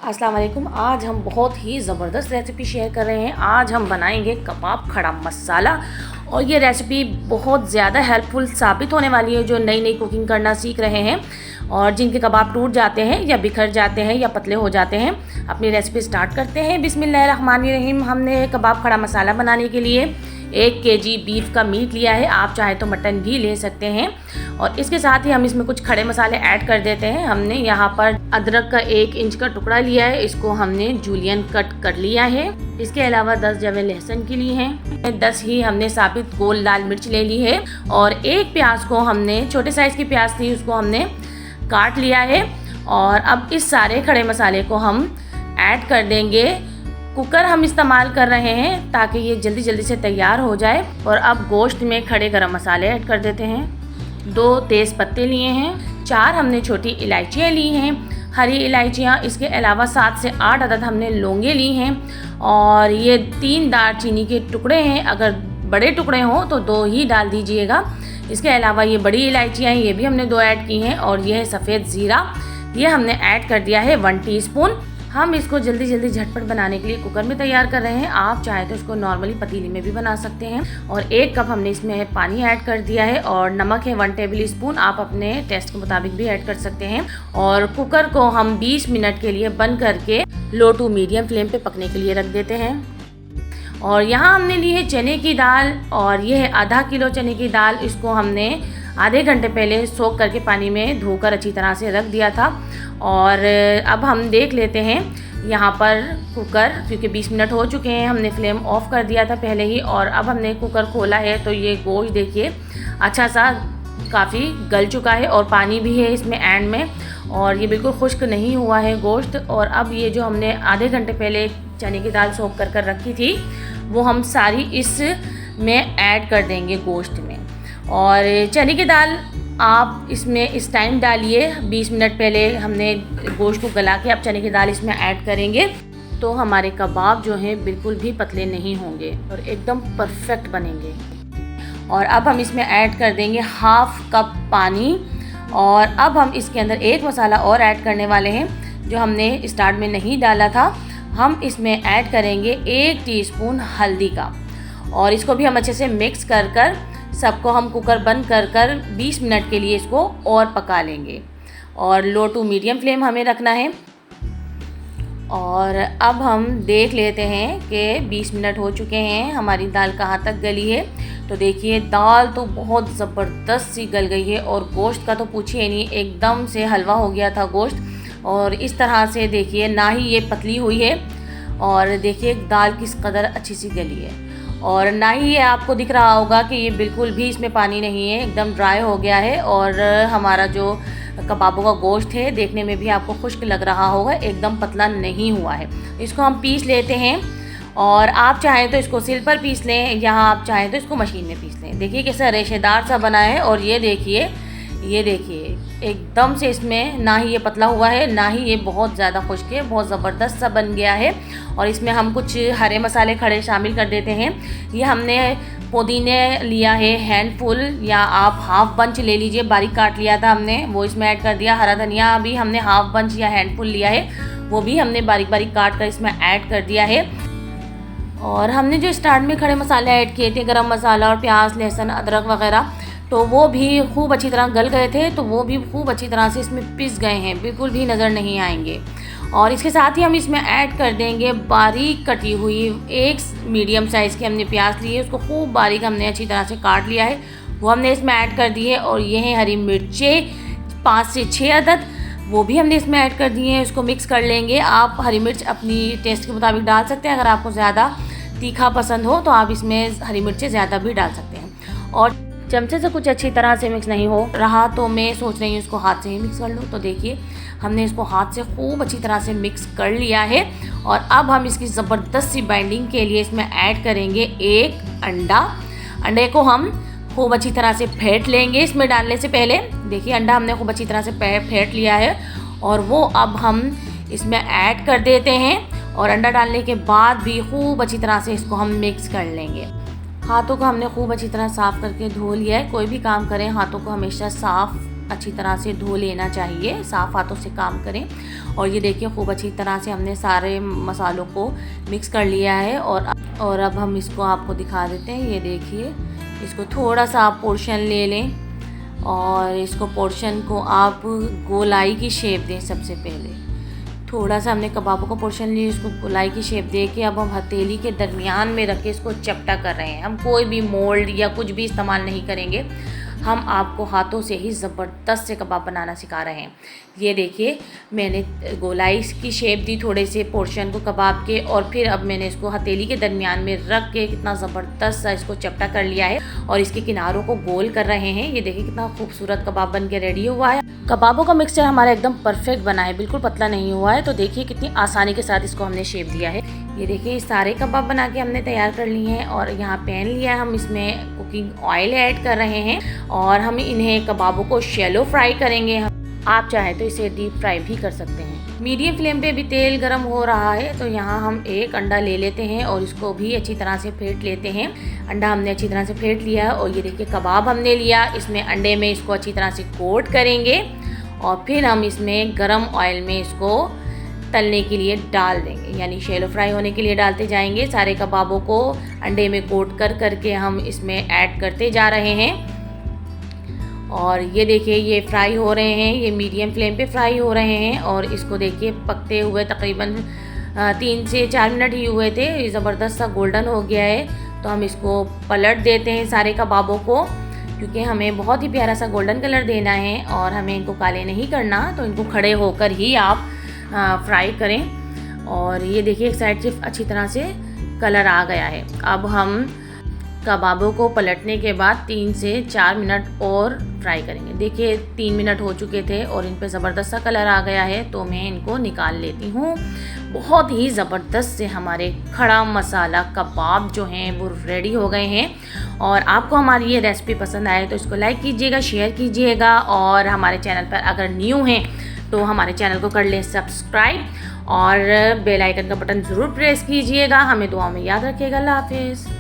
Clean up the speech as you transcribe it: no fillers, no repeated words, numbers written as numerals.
अस्सलाम वालेकुम। आज हम बहुत ही ज़बरदस्त रेसिपी शेयर कर रहे हैं। आज हम बनाएंगे कबाब खड़ा मसाला और ये रेसिपी बहुत ज़्यादा हेल्पफुल साबित होने वाली है जो नई नई कुकिंग करना सीख रहे हैं और जिनके कबाब टूट जाते हैं या बिखर जाते हैं या पतले हो जाते हैं। अपनी रेसिपी स्टार्ट करते हैं। बिस्मिल्लाहिर्रहमानिर्रहीम। हमने कबाब खड़ा मसाला बनाने के लिए 1 केजी बीफ का मीट लिया है। आप चाहे तो मटन भी ले सकते हैं और इसके साथ ही हम इसमें कुछ खड़े मसाले ऐड कर देते हैं। हमने यहाँ पर अदरक का 1 इंच का टुकड़ा लिया है, इसको हमने जूलियन कट कर लिया है। इसके अलावा 10 जवे लहसुन की ली हैं। 10 ही हमने साबित गोल लाल मिर्च ले ली है और 1 प्याज को हमने, छोटे साइज़ की प्याज थी, उसको हमने काट लिया है। और अब इस सारे खड़े मसाले को हम ऐड कर देंगे। कुकर हम इस्तेमाल कर रहे हैं ताकि ये जल्दी जल्दी से तैयार हो जाए। और अब गोश्त में खड़े गरम मसाले ऐड कर देते हैं। 2 तेज़ पत्ते लिए हैं, 4 हमने छोटी इलायचियाँ ली हैं, हरी इलायचियाँ। इसके अलावा 7 से 8 अदद हमने लौंगे ली हैं और ये 3 दालचीनी के टुकड़े हैं। अगर बड़े टुकड़े हों तो 2 ही डाल दीजिएगा। इसके अलावा ये बड़ी इलायचियाँ हैं, ये भी हमने 2 ऐड की हैं। और यह है सफ़ेद ज़ीरा, ये हमने ऐड कर दिया है 1 टीस्पून। हम इसको जल्दी जल्दी झटपट बनाने के लिए कुकर में तैयार कर रहे हैं। आप चाहे तो इसको नॉर्मली पतीली में भी बना सकते हैं। और 1 कप हमने इसमें पानी ऐड कर दिया है और नमक है 1 टेबल स्पून। आप अपने टेस्ट के मुताबिक भी ऐड कर सकते हैं। और कुकर को हम 20 मिनट के लिए बंद करके लो टू मीडियम फ्लेम पे पकने के लिए रख देते हैं। और यहाँ हमने ली है चने की दाल और ये है आधा किलो चने की दाल। इसको हमने आधे घंटे पहले सोख करके पानी में धोकर अच्छी तरह से रख दिया था। और अब हम देख लेते हैं यहाँ पर कुकर, क्योंकि 20 मिनट हो चुके हैं, हमने फ्लेम ऑफ कर दिया था पहले ही। और अब हमने कुकर खोला है तो ये गोश्त देखिए अच्छा सा काफ़ी गल चुका है और पानी भी है इसमें एंड में, और ये बिल्कुल खुश्क नहीं हुआ है गोश्त। और अब ये जो हमने आधे घंटे पहले चने की दाल सोख कर रखी थी वो हम सारी इसमें ऐड कर देंगे गोश्त में। और चने की दाल आप इसमें इस टाइम डालिए, 20 मिनट पहले हमने गोश्त को गला के अब चने की दाल इसमें ऐड करेंगे तो हमारे कबाब जो हैं बिल्कुल भी पतले नहीं होंगे और एकदम परफेक्ट बनेंगे। और अब हम इसमें ऐड कर देंगे 1/2 कप पानी। और अब हम इसके अंदर एक मसाला और ऐड करने वाले हैं जो हमने स्टार्ट में नहीं डाला था। हम इसमें ऐड करेंगे 1 टीस्पून हल्दी का और इसको भी हम अच्छे से मिक्स कर सबको हम कुकर बंद कर 20 मिनट के लिए इसको और पका लेंगे। और लो टू मीडियम फ्लेम हमें रखना है। और अब हम देख लेते हैं कि 20 मिनट हो चुके हैं, हमारी दाल कहाँ तक गली है। तो देखिए दाल तो बहुत ज़बरदस्त सी गल गई है और गोश्त का तो पूछिए नहीं, एकदम से हलवा हो गया था गोश्त। और इस तरह से देखिए ना ही ये पतली हुई है और देखिए दाल किस कदर अच्छी सी गली है। और ना ही ये आपको दिख रहा होगा कि ये बिल्कुल भी इसमें पानी नहीं है, एकदम ड्राई हो गया है। और हमारा जो कबाबों का गोश्त है देखने में भी आपको खुश्क लग रहा होगा, एकदम पतला नहीं हुआ है। इसको हम पीस लेते हैं और आप चाहें तो इसको सिल पर पीस लें या आप चाहें तो इसको मशीन में पीस लें। देखिए कैसा रेशेदार सा बना है। और ये देखिए एकदम से इसमें ना ही ये पतला हुआ है ना ही ये बहुत ज़्यादा खुश्क है, बहुत ज़बरदस्त सा बन गया है। और इसमें हम कुछ हरे मसाले खड़े शामिल कर देते हैं। ये हमने पुदीने लिया है हैंडफुल, या आप 1/2 बंच ले लीजिए, बारीक काट लिया था हमने, वो इसमें ऐड कर दिया। हरा धनिया भी हमने 1/2 बंच या हैंडफुल लिया है, वो भी हमने बारीक बारीक काट कर इसमें ऐड कर दिया है। और हमने जो स्टार्ट में खड़े मसाले ऐड किए थे, गरम मसाला और प्याज लहसुन अदरक वगैरह, तो वो भी खूब अच्छी तरह गल गए थे, तो वो भी खूब अच्छी तरह से इसमें पिस गए हैं, बिल्कुल भी नज़र नहीं आएंगे। और इसके साथ ही हम इसमें ऐड कर देंगे बारीक कटी हुई 1 मीडियम साइज़ की हमने प्याज ली है, उसको खूब बारीक हमने अच्छी तरह से काट लिया है, वो हमने इसमें ऐड कर दी है। और ये है हरी मिर्चें 5 से 6 अदद, वो भी हमने इसमें ऐड कर दिए हैं। इसको मिक्स कर लेंगे। आप हरी मिर्च अपनी टेस्ट के मुताबिक डाल सकते हैं, अगर आपको ज़्यादा तीखा पसंद हो तो आप इसमें हरी मिर्चें ज़्यादा भी डाल सकते हैं। और चमचे से कुछ अच्छी तरह से मिक्स नहीं हो रहा तो मैं सोच रही हूँ इसको हाथ से ही मिक्स कर लूँ। तो देखिए हमने इसको हाथ से खूब अच्छी तरह से मिक्स कर लिया है। और अब हम इसकी ज़बरदस्त सी बाइंडिंग के लिए इसमें ऐड करेंगे 1 अंडा। अंडे को हम खूब अच्छी तरह से फेंट लेंगे इसमें डालने से पहले। देखिए अंडा हमने खूब अच्छी तरह से फेंट लिया है और वो अब हम इसमें ऐड कर देते हैं। और अंडा डालने के बाद भी खूब अच्छी तरह से इसको हम मिक्स कर लेंगे। हाथों को हमने खूब अच्छी तरह साफ़ करके धो लिया है। कोई भी काम करें हाथों को हमेशा साफ़ अच्छी तरह से धो लेना चाहिए, साफ़ हाथों से काम करें। और ये देखिए खूब अच्छी तरह से हमने सारे मसालों को मिक्स कर लिया है। और अब हम इसको आपको दिखा देते हैं। ये देखिए, इसको थोड़ा सा आप पोर्शन ले लें और इसको पोर्शन को आप गोलाई की शेप दें। सबसे पहले थोड़ा सा हमने कबाबों का पोर्शन लिया, इसको गोलाई की शेप दे के अब हम हथेली के दरमियान में रख के इसको चपटा कर रहे हैं। हम कोई भी मोल्ड या कुछ भी इस्तेमाल नहीं करेंगे, हम आपको हाथों से ही ज़बरदस्त से कबाब बनाना सिखा रहे हैं। ये देखिए, मैंने गोलाई की शेप दी थोड़े से पोर्शन को कबाब के, और फिर अब मैंने इसको हथेली के दरमियान में रख के कितना ज़बरदस्त सा इसको चपटा कर लिया है और इसके किनारों को गोल कर रहे हैं। ये देखिए कितना खूबसूरत कबाब बन के रेडी हुआ है। कबाबों का मिक्सचर हमारा एकदम परफेक्ट बना है, बिल्कुल पतला नहीं हुआ है। तो देखिए कितनी आसानी के साथ इसको हमने शेप दिया है। ये देखिए सारे कबाब बना के हमने तैयार कर लिए हैं और यहाँ पैन लिया है, हम इसमें कुकिंग ऑयल ऐड कर रहे हैं और हम इन्हें कबाबों को शैलो फ्राई करेंगे। आप चाहें तो इसे डीप फ्राई भी कर सकते हैं। मीडियम फ्लेम पे भी तेल गर्म हो रहा है, तो यहाँ हम एक अंडा ले लेते हैं और इसको भी अच्छी तरह से फेंट लेते हैं। अंडा हमने अच्छी तरह से फेंट लिया है और ये देखिए कबाब हमने लिया, इसमें अंडे में इसको अच्छी तरह से कोट करेंगे और फिर हम इसमें गरम ऑयल में इसको तलने के लिए डाल देंगे, यानी शैलो फ्राई होने के लिए डालते जाएंगे। सारे कबाबों को अंडे में कोट कर करके हम इसमें ऐड करते जा रहे हैं। और ये देखिए ये फ्राई हो रहे हैं, ये मीडियम फ्लेम पे फ्राई हो रहे हैं और इसको देखिए पकते हुए तकरीबन 3 से 4 मिनट ही हुए थे। ये ज़बरदस्त सा गोल्डन हो गया है, तो हम इसको पलट देते हैं सारे कबाबों को, क्योंकि हमें बहुत ही प्यारा सा गोल्डन कलर देना है और हमें इनको काले नहीं करना। तो इनको खड़े होकर ही आप फ्राई करें। और ये देखिए एक साइड से अच्छी तरह से कलर आ गया है। अब हम कबाबों को पलटने के बाद 3 से 4 मिनट और फ्राई करेंगे। देखिए 3 मिनट हो चुके थे और इन पे ज़बरदस्त सा कलर आ गया है, तो मैं इनको निकाल लेती हूँ। बहुत ही ज़बरदस्त से हमारे खड़ा मसाला कबाब जो हैं वो रेडी हो गए हैं। और आपको हमारी ये रेसिपी पसंद आए तो इसको लाइक कीजिएगा, शेयर कीजिएगा और हमारे चैनल पर अगर न्यू हैं तो हमारे चैनल को कर लें सब्सक्राइब और बेल आइकन का बटन ज़रूर प्रेस कीजिएगा। हमें दुआ में याद रखिएगा। अल्लाह हाफिज़।